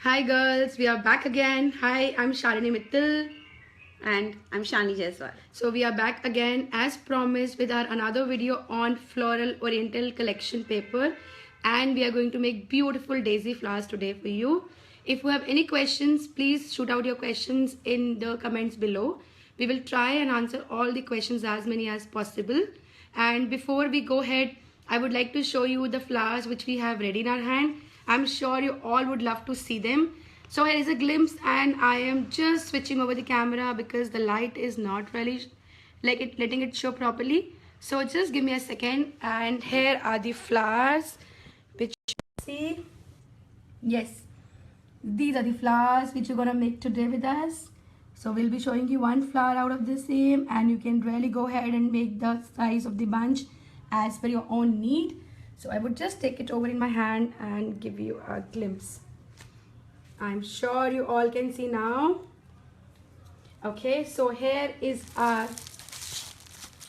Hi girls, we are back again. Hi, I'm Shalini Mittal. And I'm Shani Jaiswal. So we are back again as promised with our another video on floral oriental collection paper, and we are going to make beautiful daisy flowers today for you. If you have any questions, please shoot out your questions in the comments below. We will try and answer all the questions, as many as possible. And before we go ahead, I would like to show you the flowers which we have ready in our hand. I'm sure you all would love to see them. So here is a glimpse, and I am just switching over the camera because the light is not really letting it show properly. So just give me a second, and here are the flowers which you see. Yes, these are the flowers which you're gonna make today with us. So we'll be showing you one flower out of the same, and you can really go ahead and make the size of the bunch as per your own need. So I would just take it over in my hand and give you a glimpse. I'm sure you all can see now. Okay, so here is our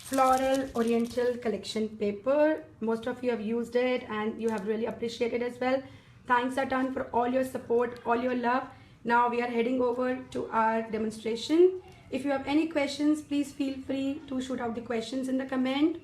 floral oriental collection paper. Most of you have used it and you have really appreciated as well. Thanks a ton for all your support, all your love. Now we are heading over to our demonstration. If you have any questions, please feel free to shoot out the questions in the comment.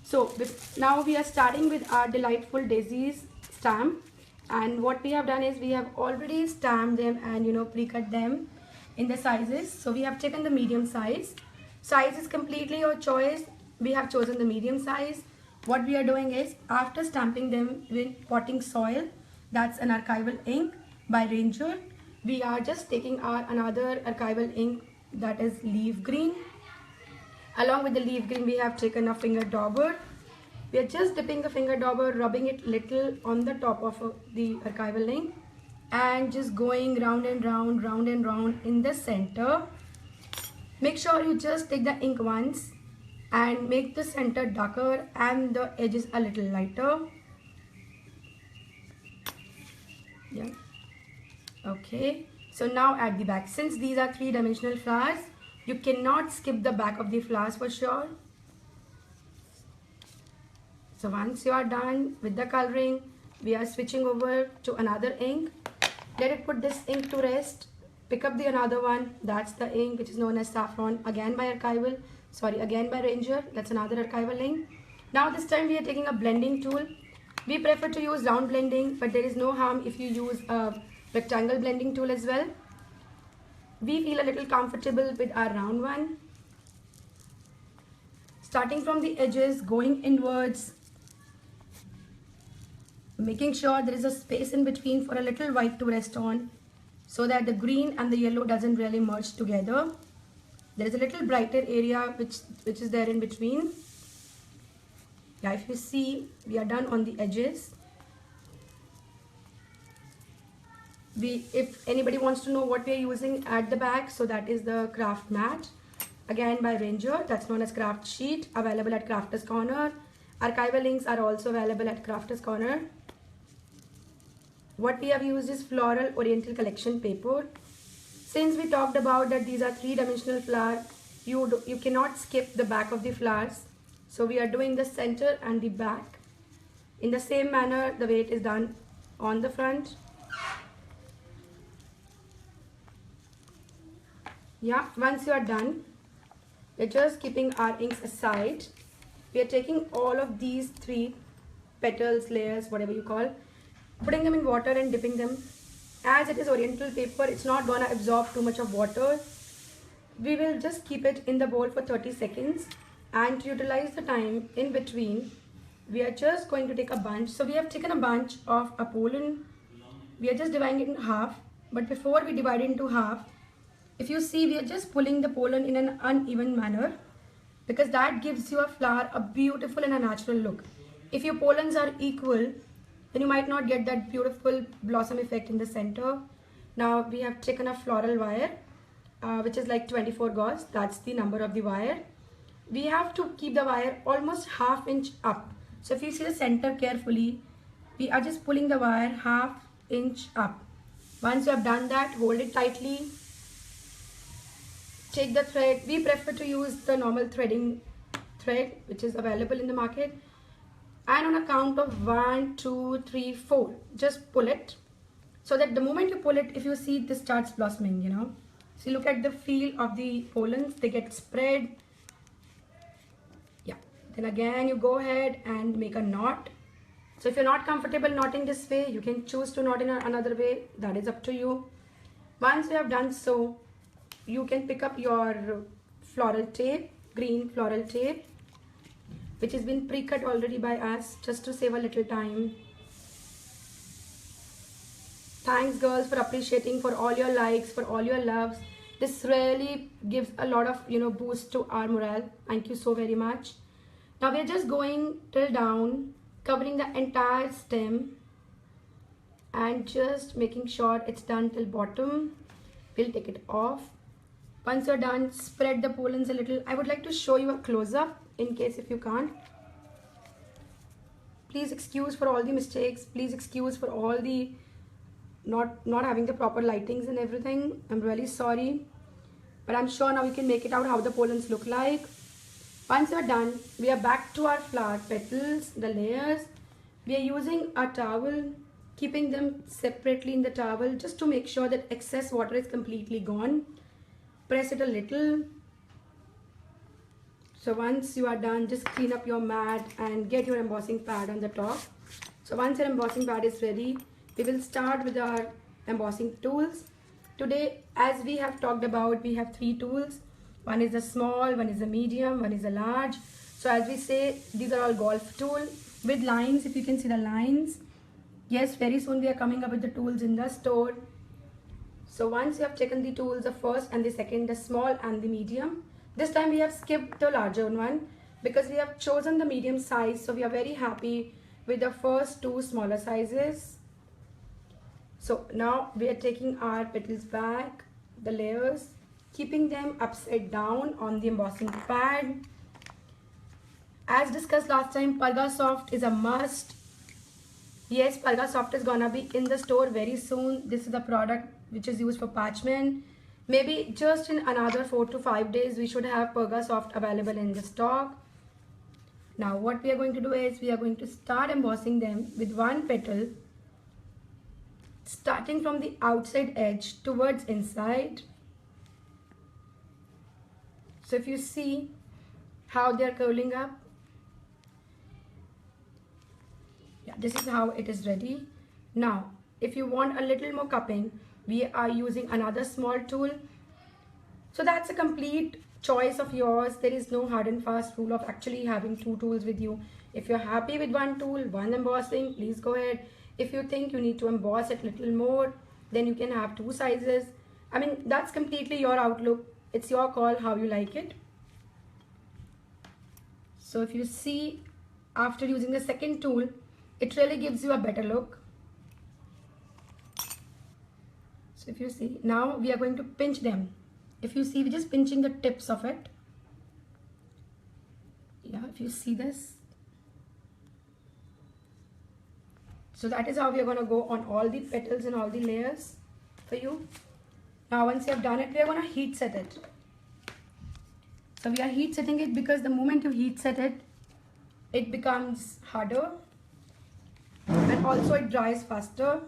So now we are starting with our delightful daisies stamp, and what we have done is we have already stamped them and pre-cut them in the sizes. So we have taken the medium size. Size is completely your choice. We have chosen the medium size. What we are doing is, after stamping them with potting soil, that's an archival ink by Ranger, we are just taking our another archival ink, that is leaf green. Along with the leaf green, we have taken a finger dauber. We are just dipping the finger dauber, rubbing it little on the top of the archival ink, and just going round and round, round and round in the center. Make sure you just take the ink once and make the center darker and the edges a little lighter. Yeah. Okay. So now at the back, since these are three-dimensional flowers, you cannot skip the back of the flowers for sure. So once you are done with the coloring, we are switching over to another ink. Let it put this ink to rest. Pick up the another one. That's the ink which is known as saffron, again by Ranger. That's another archival ink. Now this time we are taking a blending tool. We prefer to use round blending, but there is no harm if you use a rectangle blending tool as well. We feel a little comfortable with our round one. Starting from the edges, going inwards, making sure there is a space in between for a little white to rest on, so that the green and the yellow doesn't really merge together. There is a little brighter area which is there in between. Yeah, if you see, we are done on the edges. If anybody wants to know what we are using at the back, so that is the craft mat, again by Ranger, that's known as craft sheet, available at Crafters Corner. Archival links are also available at Crafters Corner. What we have used is floral oriental collection paper. Since we talked about that these are three-dimensional flowers, you cannot skip the back of the flowers. So we are doing the center and the back in the same manner the way it is done on the front. Yeah, once you are done, we're just keeping our inks aside. We are taking all of these three petals, layers, whatever you call, putting them in water and dipping them. As it is oriental paper, it's not gonna absorb too much of water. We will just keep it in the bowl for 30 seconds, and to utilize the time in between, we are just going to take a bunch. So we have taken a bunch of a pollen. We are just dividing it in half, but before we divide it into half, if you see, we are just pulling the pollen in an uneven manner, because that gives you a flower a beautiful and a natural look. If your pollens are equal, then you might not get that beautiful blossom effect in the center. Now we have taken a floral wire, which is like 24 gauze. That's the number of the wire. We have to keep the wire almost ½ inch up. So if you see the center carefully, we are just pulling the wire ½ inch up. Once you have done that, hold it tightly. Take the thread. We prefer to use the normal threading thread which is available in the market, and on a count of 1, 2, 3, 4, just pull it so that the moment you pull it, if you see, this starts blossoming, you know. So look at the feel of the pollens, they get spread. Yeah, then again you go ahead and make a knot. So if you're not comfortable knotting this way, you can choose to knot in another way, that is up to you. Once you have done so, you can pick up your floral tape, green floral tape, which has been pre-cut already by us, just to save a little time. Thanks girls for appreciating, for all your likes, for all your loves. This really gives a lot of, you know, boost to our morale. Thank you so very much. Now we're just going till down, covering the entire stem and just making sure it's done till bottom. We'll take it off. Once you're done, spread the pollens a little. I would like to show you a close-up in case if you can't. Please excuse for all the mistakes. Please excuse for all the not having the proper lightings and everything. I'm really sorry, but I'm sure now you can make it out how the pollens look like. Once you're done, we are back to our flower petals, the layers. We are using a towel, keeping them separately in the towel just to make sure that excess water is completely gone. Press it a little. So once you are done, just clean up your mat and get your embossing pad on the top. So once your embossing pad is ready, we will start with our embossing tools. Today, as we have talked about, we have 3 tools. One is a small, one is a medium, one is a large. So as we say, these are all golf tools with lines. If you can see the lines. Yes, very soon we are coming up with the tools in the store. So once you have taken the tools, the first and the second, the small and the medium. This time we have skipped the larger one because we have chosen the medium size. So we are very happy with the first 2 smaller sizes. So now we are taking our petals back, the layers, keeping them upside down on the embossing pad. As discussed last time, Parga Soft is a must. Yes, Parga Soft is gonna be in the store very soon. This is the product which is used for parchment. Maybe just in another 4 to 5 days, we should have Parga Soft available in the stock. Now what we are going to do is we are going to start embossing them with 1 petal, starting from the outside edge towards inside. So if you see how they are curling up, yeah, this is how it is ready. Now if you want a little more cupping, we are using another small tool. So that's a complete choice of yours. There is no hard and fast rule of actually having 2 tools with you. If you're happy with 1 tool, 1 embossing, please go ahead. If you think you need to emboss it a little more, then you can have 2 sizes. I mean, that's completely your outlook. It's your call how you like it. So if you see, after using the second tool, it really gives you a better look. So if you see, now we are going to pinch them. If you see, we're just pinching the tips of it. Yeah, if you see this. So that is how we are going to go on all the petals and all the layers for you. Now once you have done it, we are going to heat set it. So we are heat setting it because the moment you heat set it, it becomes harder and also it dries faster.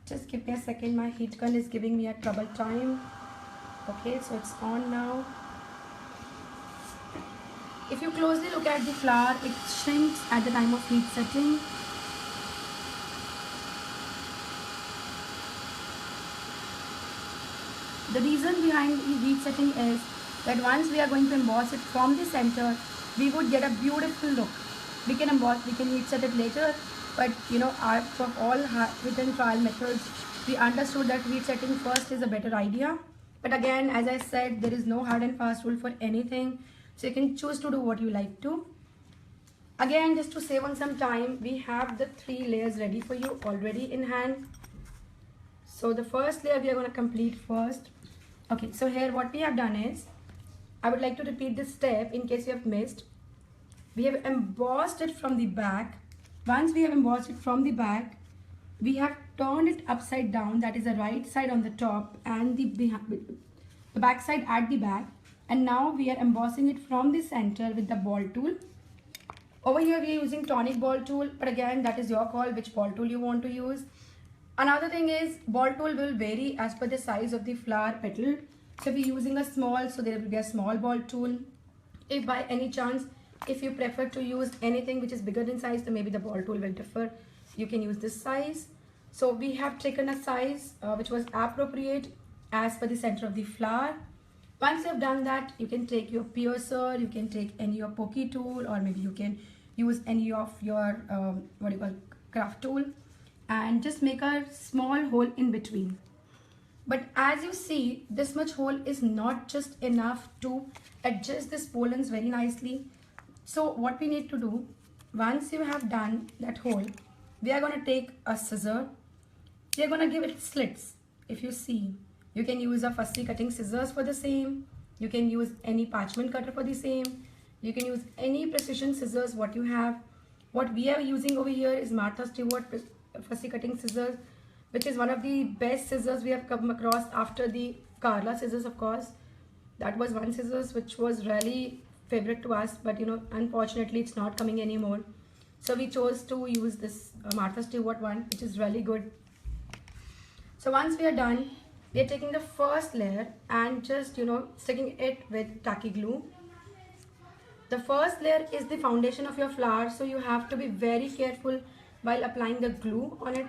Just give me a second, my heat gun is giving me a trouble time. Okay, so it's on now. If you closely look at the flower, it shrinks at the time of heat setting. The reason behind the heat setting is that once we are going to emboss it from the center, we would get a beautiful look. We can emboss, we can heat set it later, but you know, for all written trial methods, we understood that heat setting first is a better idea. But again, as I said, there is no hard and fast rule for anything, so you can choose to do what you like to. Again, just to save on some time, we have the 3 layers ready for you already in hand. So the first layer we are going to complete first. Okay, so here what we have done is, I would like to repeat this step in case you have missed. We have embossed it from the back. Once we have embossed it from the back, we have turned it upside down, that is the right side on the top and the back side at the back. And now we are embossing it from the center with the ball tool. Over here we are using tonic ball tool, but again that is your call which ball tool you want to use. Another thing is ball tool will vary as per the size of the flower petal. So if you're using a small, so there will be a small ball tool. If by any chance, if you prefer to use anything which is bigger in size, then maybe the ball tool will differ. You can use this size. So we have taken a size which was appropriate as per the center of the flower. Once you have done that, you can take your piercer, you can take any your pokey tool, or maybe you can use any of your craft tool, and just make a small hole in between. But as you see, this much hole is not just enough to adjust this pollens very nicely. So what we need to do, once you have done that hole, we are going to take a scissor. We are going to give it slits. If you see, you can use a fussy cutting scissors for the same. You can use any parchment cutter for the same. You can use any precision scissors what you have. What we are using over here is Martha Stewart fussy cutting scissors, which is one of the best scissors we have come across after the Carla scissors, of course. That was one scissors which was really favorite to us, but unfortunately it's not coming anymore. So we chose to use this Martha Stewart one, which is really good. So once we are done, we are taking the first layer and just sticking it with tacky glue. The first layer is the foundation of your flower, so you have to be very careful while applying the glue on it.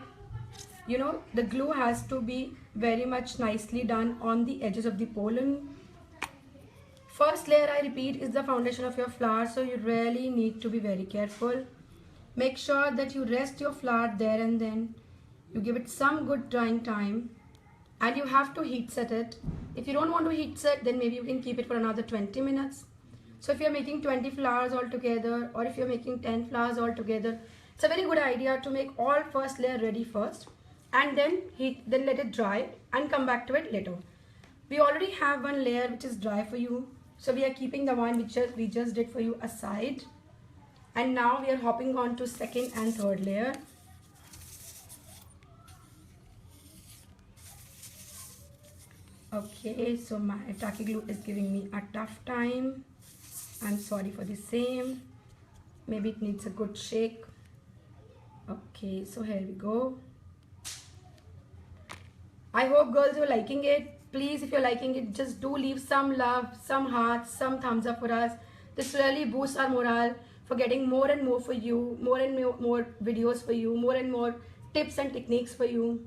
The glue has to be very much nicely done on the edges of the pollen. First layer, I repeat, is the foundation of your flower, so you really need to be very careful. Make sure that you rest your flower there and then. You give it some good drying time, and you have to heat set it. If you don't want to heat set, then maybe you can keep it for another 20 minutes. So if you're making 20 flowers altogether, or if you're making 10 flowers altogether, it's a very good idea to make all first layer ready first, and then let it dry and come back to it later. We already have one layer which is dry for you, so we are keeping the one which we just did for you aside, and now we are hopping on to second and third layer. Okay, so my tacky glue is giving me a tough time. I'm sorry for the same. Maybe it needs a good shake. Okay, so here we go. I hope girls you're liking it. Please, if you're liking it, just do leave some love, some hearts, some thumbs up for us. This really boosts our morale for getting more and more for you, more and more videos for you, more and more tips and techniques for you.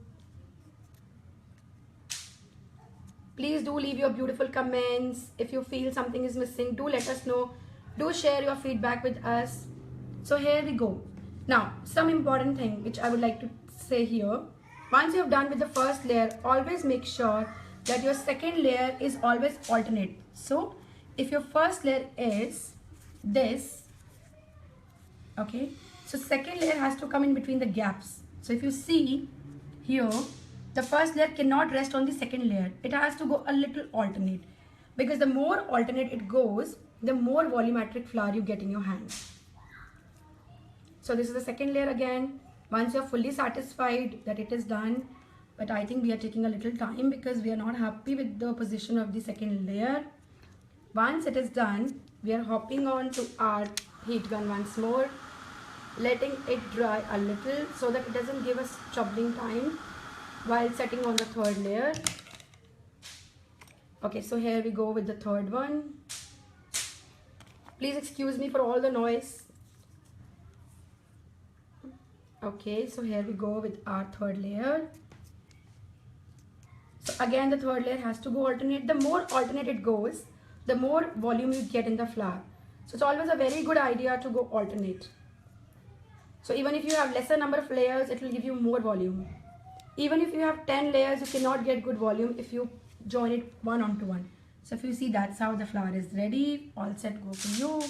Please do leave your beautiful comments. If you feel something is missing, do let us know. Do share your feedback with us. So here we go. Now, some important thing which I would like to say here. Once you have done with the first layer, always make sure that your second layer is always alternate. So if your first layer is this, okay, so second layer has to come in between the gaps. So if you see here, the first layer cannot rest on the second layer. It has to go a little alternate, because the more alternate it goes, the more volumetric flower you get in your hand. So this is the second layer again. Once you are fully satisfied that it is done, but I think we are taking a little time because we are not happy with the position of the second layer. Once it is done, we are hopping on to our heat gun once more, letting it dry a little so that it doesn't give us troubling time while setting on the third layer. Okay, so here we go with the third one. Please excuse me for all the noise. Okay, so here we go with our third layer. So again, the third layer has to go alternate. The more alternate it goes, the more volume you get in the flower. So it's always a very good idea to go alternate. So even if you have lesser number of layers, it will give you more volume. Even if you have 10 layers, you cannot get good volume if you join it one onto one. So if you see, that's how the flower is ready. All set, go for you.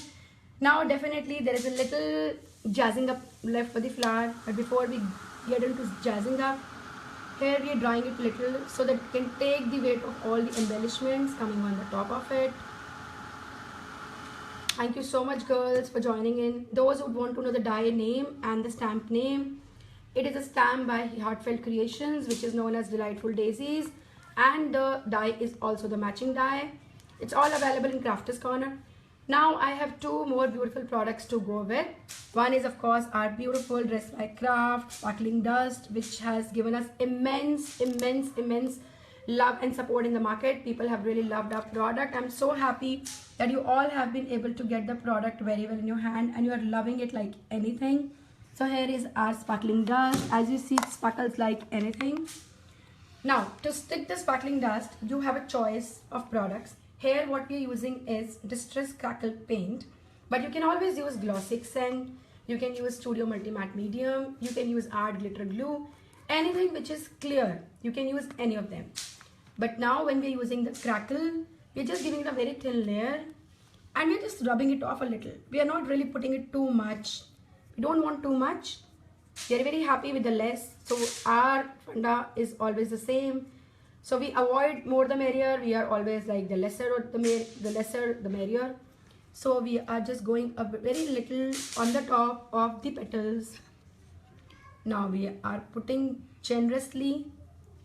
Now definitely there is a little jazzing up left for the flower, but before we get into jazzing up, here we are drying it a little so that it can take the weight of all the embellishments coming on the top of it. Thank you so much girls for joining in. Those who want to know the die name and the stamp name, it is a stamp by Heartfelt Creations, which is known as Delightful Daisies, and the die is also the matching die. It's all available in Crafters Corner. Now I have two more beautiful products to go with. One is of course our beautiful Dress by Craft Sparkling Dust, which has given us immense love and support in the market. People have really loved our product. I'm so happy that you all have been able to get the product very well in your hand and you are loving it like anything. So here is our sparkling dust. As you see, it sparkles like anything. Now to stick the sparkling dust, you have a choice of products. Here what we are using is Distress Crackle Paint, but you can always use Glossy Accent, you can use Studio Multi Matte Medium, you can use Art Glitter Glue, anything which is clear, you can use any of them. But now when we are using the crackle, we are just giving it a very thin layer and we are just rubbing it off a little. We are not really putting it too much. We don't want too much. We are very happy with the less. So our funda is always the same. So we avoid more the merrier. We are always like the lesser the merrier. So we are just going a very little on the top of the petals. Now we are putting generously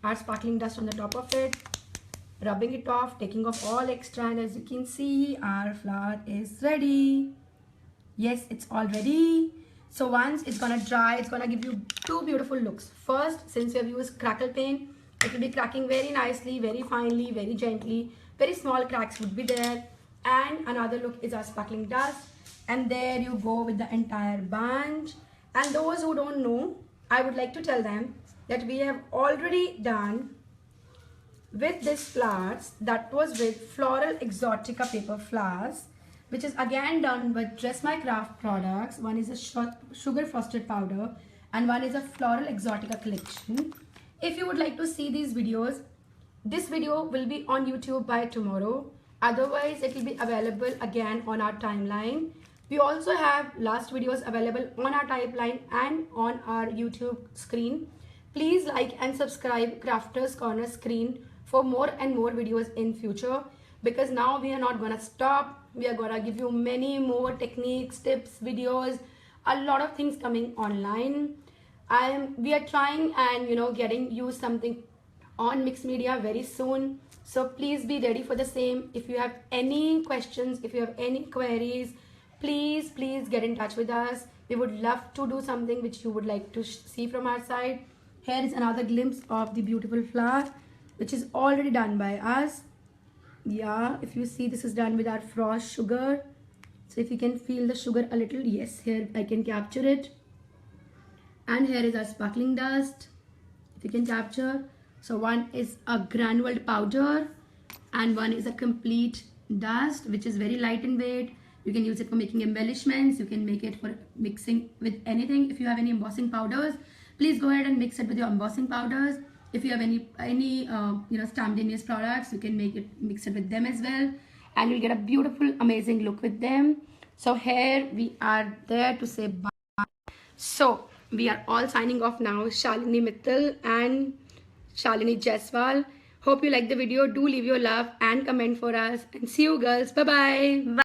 our sparkling dust on the top of it, rubbing it off, taking off all extra, and as you can see, our flower is ready. Yes, it's all ready. So once it's gonna dry, it's gonna give you two beautiful looks. First, since we have used crackle paint, it will be cracking very nicely, very finely, very gently. Very small cracks would be there. And another look is our sparkling dust. And there you go with the entire bunch. And those who don't know, I would like to tell them that we have already done with these flowers, that was with Floral Exotica paper flowers, which is again done with Dress My Craft products. One is a sugar frosted powder and one is a Floral Exotica collection. If you would like to see these videos, this video will be on YouTube by tomorrow. Otherwise, it will be available again on our timeline. We also have last videos available on our timeline and on our YouTube screen. Please like and subscribe Crafters Corner screen for more and more videos in future, because now we are not gonna stop. We are gonna give you many more techniques, tips, videos, a lot of things coming online. We are trying and getting you something on mixed media very soon. So please be ready for the same. If you have any questions, if you have any queries, please get in touch with us. We would love to do something which you would like to see from our side. Here is another glimpse of the beautiful flower, which is already done by us. Yeah, if you see, this is done with our frost sugar. So if you can feel the sugar a little, yes, here I can capture it. And here is our sparkling dust, if you can capture. So one is a granuled powder and one is a complete dust, which is very light in weight. You can use it for making embellishments. You can make it for mixing with anything. If you have any embossing powders, please go ahead and mix it with your embossing powders. If you have any spontaneous products, you can mix it with them as well, and you'll get a beautiful, amazing look with them. So here we are there to say bye. So we are all signing off now. Shalini Mittal and Shalini Jaiswal. Hope you like the video. Do leave your love and comment for us. And see you girls. Bye bye.